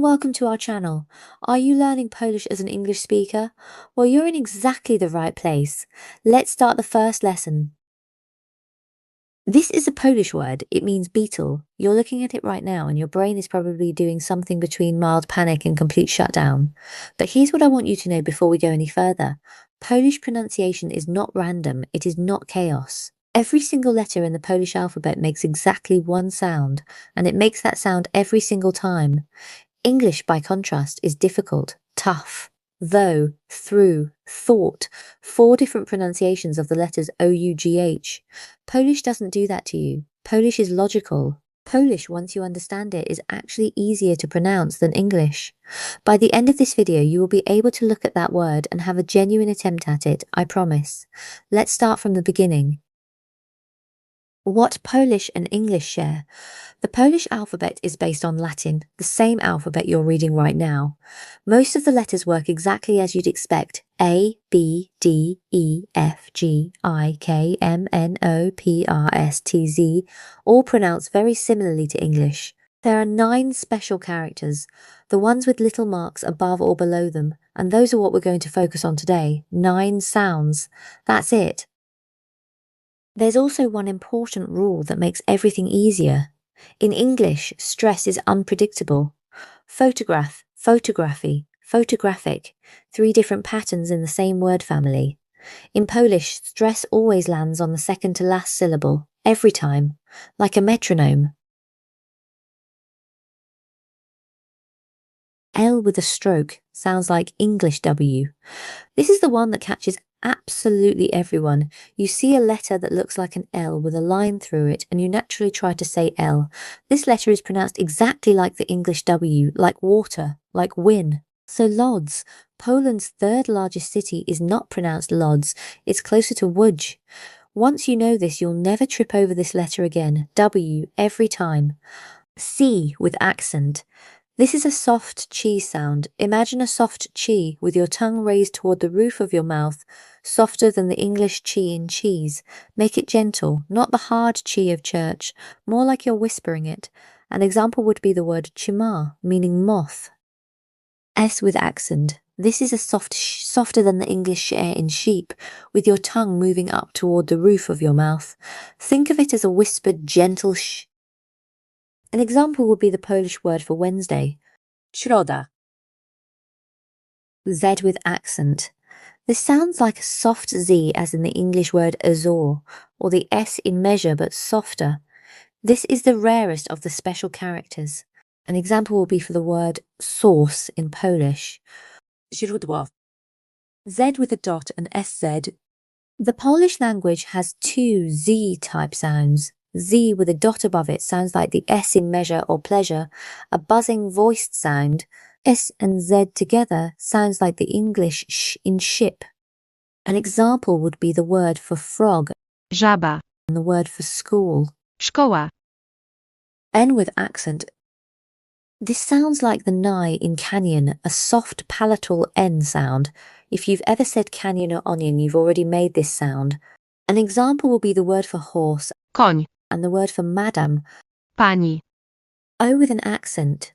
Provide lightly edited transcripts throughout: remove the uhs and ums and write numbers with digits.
welcome to our channel. Are you learning Polish as an English speaker? Well, you're in exactly the right place. Let's start the first lesson. This is a Polish word. It means beetle. You're looking at it right now and your brain is probably doing something between mild panic and complete shutdown. But here's what I want you to know before we go any further. Polish pronunciation is not random. It is not chaos. Every single letter in the Polish alphabet makes exactly one sound, and it makes that sound every single time. English, by contrast, is difficult, tough, though, through, thought, 4 different pronunciations of the letters O-U-G-H. Polish doesn't do that to you. Polish is logical. Polish, once you understand it, is actually easier to pronounce than English. By the end of this video, you will be able to look at that word and have a genuine attempt at it, I promise. Let's start from the beginning. What Polish and English share? The Polish alphabet is based on Latin, the same alphabet you're reading right now. Most of the letters work exactly as you'd expect. A, B, D, E, F, G, I, K, M, N, O, P, R, S, T, Z, all pronounced very similarly to English. There are 9 special characters, the ones with little marks above or below them, and those are what we're going to focus on today. 9 sounds. That's it. There's also one important rule that makes everything easier. In English, stress is unpredictable. Photograph, photography, photographic, 3 different patterns in the same word family. In Polish, stress always lands on the second to last syllable, every time, like a metronome. L with a stroke sounds like English W. This is the one that catches absolutely everyone. You see a letter that looks like an L with a line through it and you naturally try to say L. This letter is pronounced exactly like the English W, like water, like win. So Lodz, Poland's 3rd largest city, is not pronounced Lodz, it's closer to Łódź. Once you know this, you'll never trip over this letter again. W every time. C with accent. This is a soft chi sound. Imagine a soft chi with your tongue raised toward the roof of your mouth, softer than the English chi in cheese. Make it gentle, not the hard chi of church, more like you're whispering it. An example would be the word chima, meaning moth. S with accent. This is a softer than the English in sheep, with your tongue moving up toward the roof of your mouth. Think of it as a whispered, gentle sh. An example would be the Polish word for Wednesday, środa. Z with accent. This sounds like a soft Z as in the English word azor, or the S in measure but softer. This is the rarest of the special characters. An example will be for the word source in Polish, źródło. Z with a dot and SZ. The Polish language has 2 Z-type sounds. Z with a dot above it sounds like the S in measure or pleasure, a buzzing voiced sound. S and Z together sounds like the English sh in ship. An example would be the word for frog, żaba, and the word for school, szkoła. N with accent. This sounds like the nigh in canyon, a soft palatal N sound. If you've ever said canyon or onion, you've already made this sound. An example will be the word for horse, Koń, and the word for madam, pani. O with an accent.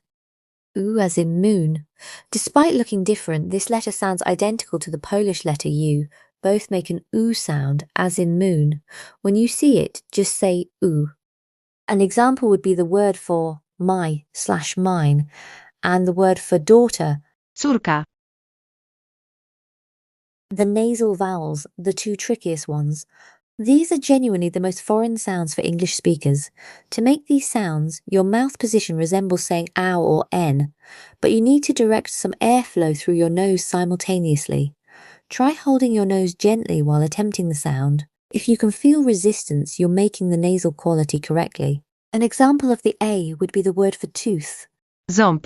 U as in moon. Despite looking different, this letter sounds identical to the Polish letter U. Both make an U sound, as in moon. When you see it, just say U. An example would be the word for my/mine, and the word for daughter, Córka. The nasal vowels, the 2 trickiest ones. These are genuinely the most foreign sounds for English speakers. To make these sounds, your mouth position resembles saying ow or n, but you need to direct some airflow through your nose simultaneously. Try holding your nose gently while attempting the sound. If you can feel resistance, you're making the nasal quality correctly. An example of the A would be the word for tooth. Ząb,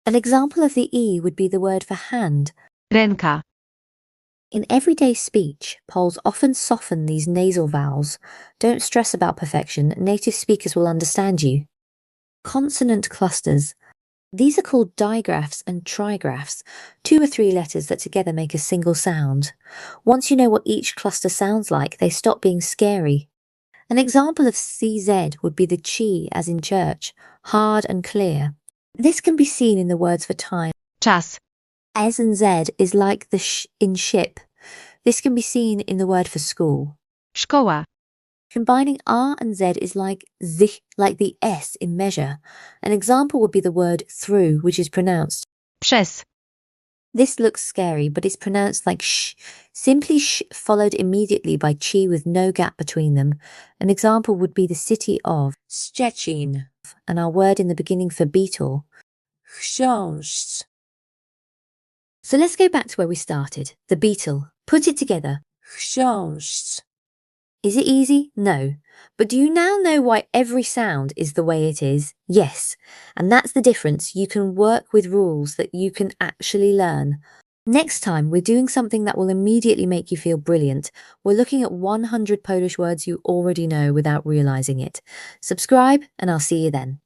An example of the E would be the word for hand. ręka. In everyday speech, Poles often soften these nasal vowels. Don't stress about perfection, native speakers will understand you. Consonant clusters. These are called digraphs and trigraphs, 2 or 3 letters that together make a single sound. Once you know what each cluster sounds like, they stop being scary. An example of CZ would be the chi as in church, hard and clear. This can be seen in the words for time. Czas. S and Z is like the sh in ship. This can be seen in the word for school. Szkoła. Combining R and Z is like the S in measure. An example would be the word through, which is pronounced. Przez. This looks scary, but it's pronounced like sh. Simply sh followed immediately by chi with no gap between them. An example would be the city of Szczecin, and our word in the beginning for beetle, chrząszcz. So let's go back to where we started, the beetle. Put it together. Chrząszcz. Is it easy? No. But do you now know why every sound is the way it is? Yes. And that's the difference. You can work with rules that you can actually learn. Next time, we're doing something that will immediately make you feel brilliant. We're looking at 100 Polish words you already know without realizing it. Subscribe, and I'll see you then.